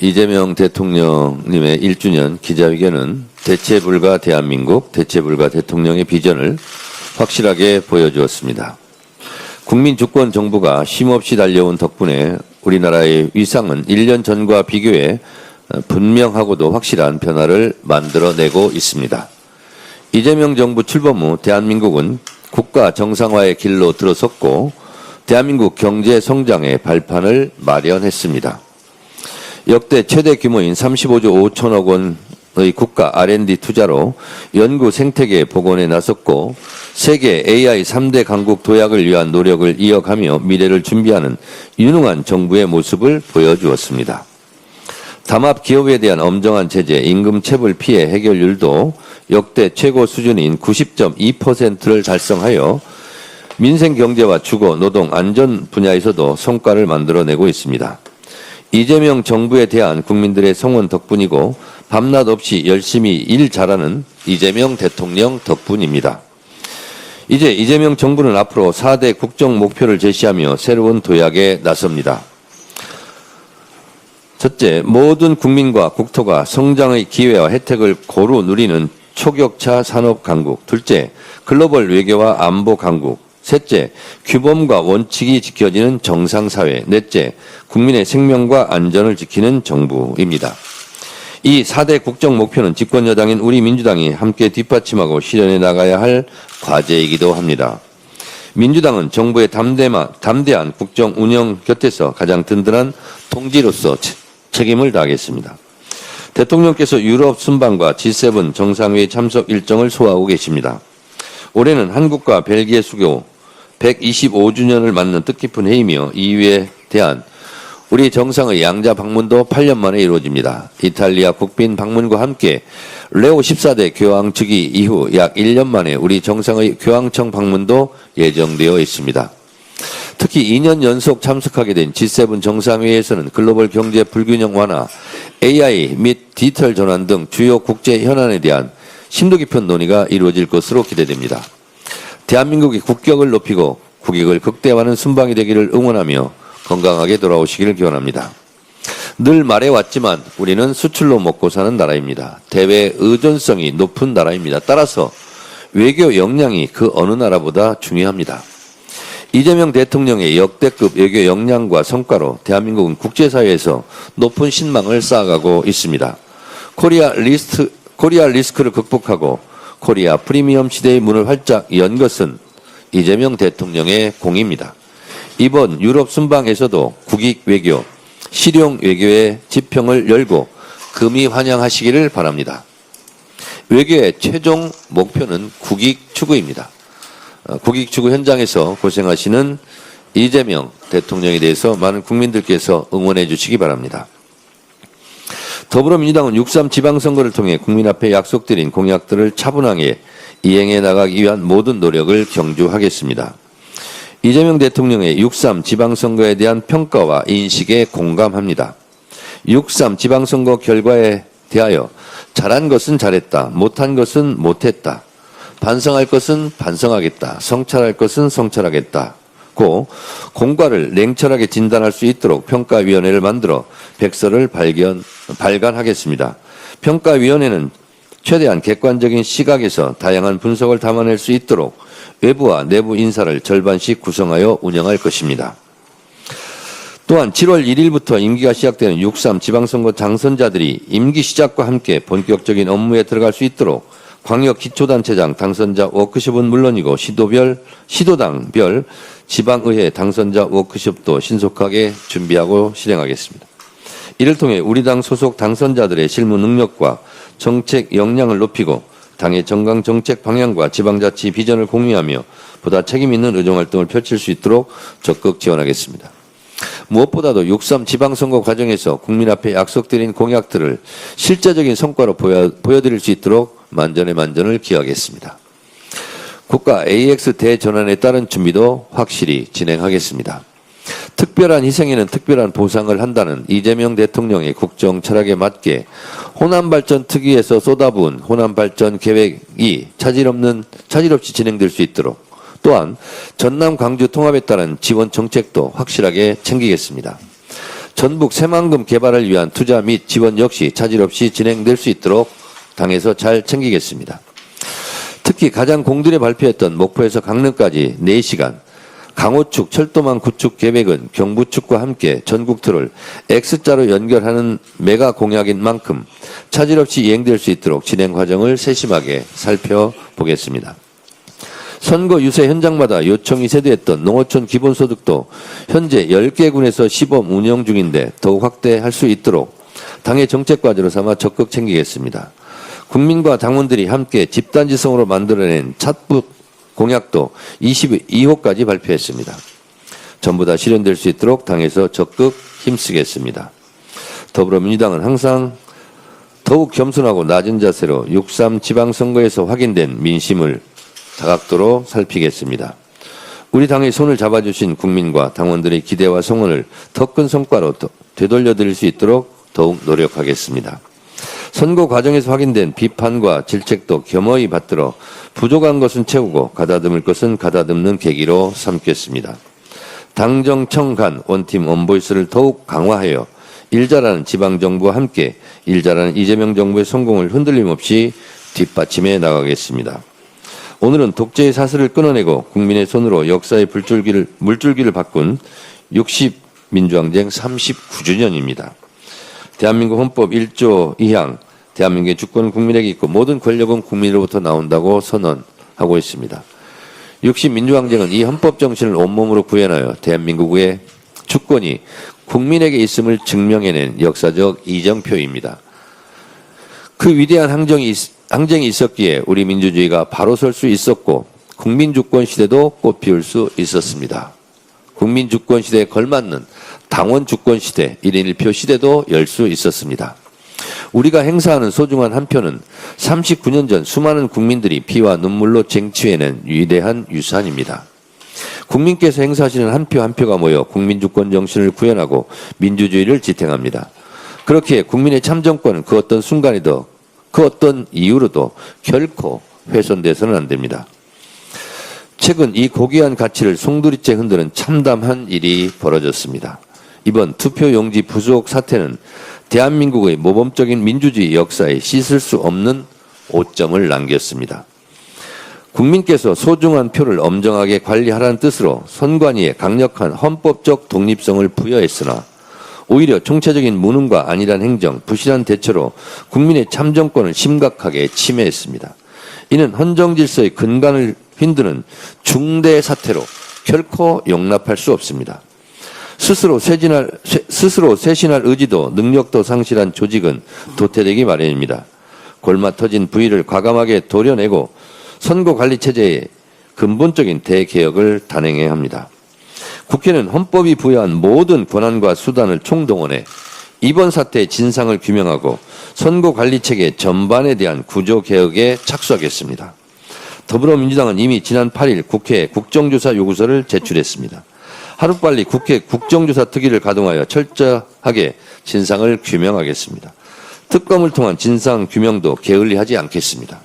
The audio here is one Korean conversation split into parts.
이재명 대통령님의 1주년 기자회견은 대체불가 대한민국, 대체불가 대통령의 비전을 확실하게 보여주었습니다. 국민 주권 정부가 쉼없이 달려온 덕분에 우리나라의 위상은 1년 전과 비교해 분명하고도 확실한 변화를 만들어내고 있습니다. 이재명 정부 출범 후 대한민국은 국가 정상화의 길로 들어섰고 대한민국 경제 성장의 발판을 마련했습니다. 역대 최대 규모인 35조 5천억 원의 국가 R&D 투자로 연구 생태계 복원에 나섰고 세계 AI 3대 강국 도약을 위한 노력을 이어가며 미래를 준비하는 유능한 정부의 모습을 보여주었습니다. 담합 기업에 대한 엄정한 제재, 임금 체불 피해 해결률도 역대 최고 수준인 90.2%를 달성하여 민생 경제와 주거, 노동, 안전 분야에서도 성과를 만들어내고 있습니다. 이재명 정부에 대한 국민들의 성원 덕분이고 밤낮 없이 열심히 일 잘하는 이재명 대통령 덕분입니다. 이제 이재명 정부는 앞으로 4대 국정 목표를 제시하며 새로운 도약에 나섭니다. 첫째, 모든 국민과 국토가 성장의 기회와 혜택을 고루 누리는 초격차 산업 강국. 둘째, 글로벌 외교와 안보 강국. 셋째, 규범과 원칙이 지켜지는 정상사회. 넷째, 국민의 생명과 안전을 지키는 정부입니다. 이 4대 국정 목표는 집권여당인 우리 민주당이 함께 뒷받침하고 실현해 나가야 할 과제이기도 합니다. 민주당은 정부의 담대한 국정 운영 곁에서 가장 든든한 동지로서 책임을 다하겠습니다. 대통령께서 유럽 순방과 G7 정상회의 참석 일정을 소화하고 계십니다. 올해는 한국과 벨기에 수교 125주년을 맞는 뜻깊은 해이며 이유에 대한 우리 정상의 양자 방문도 8년 만에 이루어집니다. 이탈리아 국빈 방문과 함께 레오 14대 교황 즉위 이후 약 1년 만에 우리 정상의 교황청 방문도 예정되어 있습니다. 특히 2년 연속 참석하게 된 G7 정상회의에서는 글로벌 경제 불균형 완화, AI 및 디지털 전환 등 주요 국제 현안에 대한 심도 깊은 논의가 이루어질 것으로 기대됩니다. 대한민국이 국격을 높이고 국익을 극대화하는 순방이 되기를 응원하며 건강하게 돌아오시기를 기원합니다. 늘 말해왔지만 우리는 수출로 먹고 사는 나라입니다. 대외 의존성이 높은 나라입니다. 따라서 외교 역량이 그 어느 나라보다 중요합니다. 이재명 대통령의 역대급 외교 역량과 성과로 대한민국은 국제사회에서 높은 신망을 쌓아가고 있습니다. 코리아 리스크를 극복하고 코리아 프리미엄 시대의 문을 활짝 연 것은 이재명 대통령의 공입니다. 이번 유럽 순방에서도 국익 외교, 실용 외교의 지평을 열고 금이 환영하시기를 바랍니다. 외교의 최종 목표는 국익 추구입니다. 국익 추구 현장에서 고생하시는 이재명 대통령에 대해서 많은 국민들께서 응원해 주시기 바랍니다. 더불어민주당은 6.3 지방선거를 통해 국민 앞에 약속드린 공약들을 차분하게 이행해 나가기 위한 모든 노력을 경주하겠습니다. 이재명 대통령의 6.3 지방선거에 대한 평가와 인식에 공감합니다. 6.3 지방선거 결과에 대하여 잘한 것은 잘했다, 못한 것은 못했다, 반성할 것은 반성하겠다, 성찰할 것은 성찰하겠다고 공과를 냉철하게 진단할 수 있도록 평가위원회를 만들어 백서를 발간하겠습니다. 평가위원회는 최대한 객관적인 시각에서 다양한 분석을 담아낼 수 있도록 외부와 내부 인사를 절반씩 구성하여 운영할 것입니다. 또한 7월 1일부터 임기가 시작되는 6.3 지방선거 당선자들이 임기 시작과 함께 본격적인 업무에 들어갈 수 있도록 광역기초단체장 당선자 워크숍은 물론이고 시도당별 지방의회 당선자 워크숍도 신속하게 준비하고 실행하겠습니다. 이를 통해 우리 당 소속 당선자들의 실무 능력과 정책 역량을 높이고 당의 정강 정책 방향과 지방자치 비전을 공유하며 보다 책임있는 의정활동을 펼칠 수 있도록 적극 지원하겠습니다. 무엇보다도 6.3 지방선거 과정에서 국민 앞에 약속드린 공약들을 실제적인 성과로 보여드릴 수 있도록 만전의 만전을 기하겠습니다. 국가 AX 대전환에 따른 준비도 확실히 진행하겠습니다. 특별한 희생에는 특별한 보상을 한다는 이재명 대통령의 국정 철학에 맞게 호남발전 특위에서 쏟아부은 호남발전 계획이 차질 없이 진행될 수 있도록 또한 전남 광주 통합에 따른 지원 정책도 확실하게 챙기겠습니다. 전북 새만금 개발을 위한 투자 및 지원 역시 차질 없이 진행될 수 있도록 당에서 잘 챙기겠습니다. 특히 가장 공들여 발표했던 목포에서 강릉까지 4시간, 강호축 철도망 구축 계획은 경부축과 함께 전국트를 X자로 연결하는 메가 공약인 만큼 차질 없이 이행될 수 있도록 진행 과정을 세심하게 살펴보겠습니다. 선거 유세 현장마다 요청이 세대했던 농어촌 기본소득도 현재 10개 군에서 시범 운영 중인데 더욱 확대할 수 있도록 당의 정책 과제로 삼아 적극 챙기겠습니다. 국민과 당원들이 함께 집단지성으로 만들어낸 찻불 공약도 22호까지 발표했습니다. 전부 다 실현될 수 있도록 당에서 적극 힘쓰겠습니다. 더불어민주당은 항상 더욱 겸손하고 낮은 자세로 6.3 지방선거에서 확인된 민심을 다각도로 살피겠습니다. 우리 당의 손을 잡아주신 국민과 당원들의 기대와 성원을 더 큰 성과로 되돌려드릴 수 있도록 더욱 노력하겠습니다. 선거 과정에서 확인된 비판과 질책도 겸허히 받들어 부족한 것은 채우고 가다듬을 것은 가다듬는 계기로 삼겠습니다. 당정청 간 원팀 원보이스를 더욱 강화하여 일자라는 지방정부와 함께 일자라는 이재명 정부의 성공을 흔들림 없이 뒷받침해 나가겠습니다. 오늘은 독재의 사슬을 끊어내고 국민의 손으로 역사의 물줄기를 바꾼 60 민주항쟁 39주년입니다. 대한민국 헌법 1조 2항 대한민국의 주권은 국민에게 있고 모든 권력은 국민으로부터 나온다고 선언하고 있습니다. 60 민주항쟁은 이 헌법 정신을 온몸으로 구현하여 대한민국의 주권이 국민에게 있음을 증명해낸 역사적 이정표입니다. 그 위대한 항쟁이 있었기에 우리 민주주의가 바로 설 수 있었고 국민주권 시대도 꽃피울 수 있었습니다. 국민주권 시대에 걸맞는 당원주권 시대, 1인 1표 시대도 열 수 있었습니다. 우리가 행사하는 소중한 한 표는 39년 전 수많은 국민들이 피와 눈물로 쟁취해낸 위대한 유산입니다. 국민께서 행사하시는 한 표 한 표가 모여 국민주권 정신을 구현하고 민주주의를 지탱합니다. 그렇게 국민의 참정권은 그 어떤 순간에도 그 어떤 이유로도 결코 훼손돼서는 안 됩니다. 최근 이 고귀한 가치를 송두리째 흔드는 참담한 일이 벌어졌습니다. 이번 투표용지 부족 사태는 대한민국의 모범적인 민주주의 역사에 씻을 수 없는 오점을 남겼습니다. 국민께서 소중한 표를 엄정하게 관리하라는 뜻으로 선관위에 강력한 헌법적 독립성을 부여했으나 오히려 총체적인 무능과 안일한 행정, 부실한 대처로 국민의 참정권을 심각하게 침해했습니다. 이는 헌정질서의 근간을 흔드는 중대 사태로 결코 용납할 수 없습니다. 스스로 쇄신할 의지도 능력도 상실한 조직은 도태되기 마련입니다. 골마 터진 부위를 과감하게 도려내고 선거관리체제의 근본적인 대개혁을 단행해야 합니다. 국회는 헌법이 부여한 모든 권한과 수단을 총동원해 이번 사태의 진상을 규명하고 선거관리체계 전반에 대한 구조개혁에 착수하겠습니다. 더불어민주당은 이미 지난 8일 국회에 국정조사 요구서를 제출했습니다. 하루빨리 국회 국정조사 특위를 가동하여 철저하게 진상을 규명하겠습니다. 특검을 통한 진상 규명도 게을리하지 않겠습니다.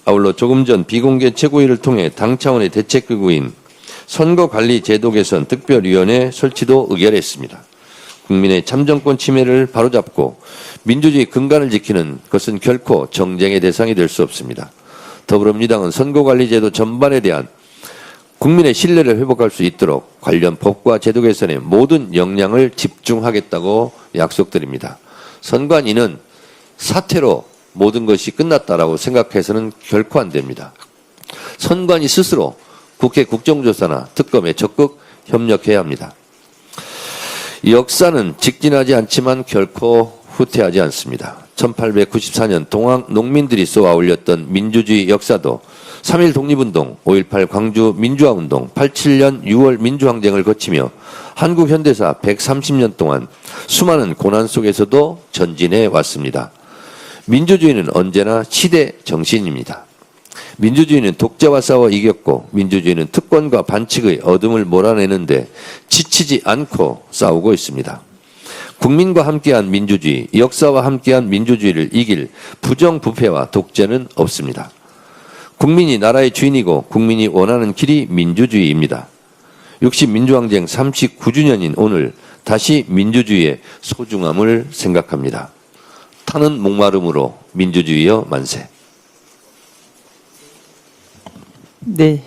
아울러 조금 전 비공개 최고위를 통해 당 차원의 대책기구인 선거관리제도 개선 특별위원회 설치도 의결했습니다. 국민의 참정권 침해를 바로잡고 민주주의 근간을 지키는 것은 결코 정쟁의 대상이 될 수 없습니다. 더불어민주당은 선거관리제도 전반에 대한 국민의 신뢰를 회복할 수 있도록 관련 법과 제도 개선에 모든 역량을 집중하겠다고 약속드립니다. 선관위는 사태로 모든 것이 끝났다라고 생각해서는 결코 안 됩니다. 선관위 스스로 국회 국정조사나 특검에 적극 협력해야 합니다. 역사는 직진하지 않지만 결코 후퇴하지 않습니다. 1894년 동학 농민들이 쏘아 올렸던 민주주의 역사도 3.1 독립운동, 5.18 광주 민주화운동, 87년 6월 민주항쟁을 거치며 한국 현대사 130년 동안 수많은 고난 속에서도 전진해 왔습니다. 민주주의는 언제나 시대 정신입니다. 민주주의는 독재와 싸워 이겼고 민주주의는 특권과 반칙의 어둠을 몰아내는데 지치지 않고 싸우고 있습니다. 국민과 함께한 민주주의, 역사와 함께한 민주주의를 이길 부정부패와 독재는 없습니다. 국민이 나라의 주인이고 국민이 원하는 길이 민주주의입니다. 60 민주항쟁 39주년인 오늘 다시 민주주의의 소중함을 생각합니다. 타는 목마름으로 민주주의여 만세. 네.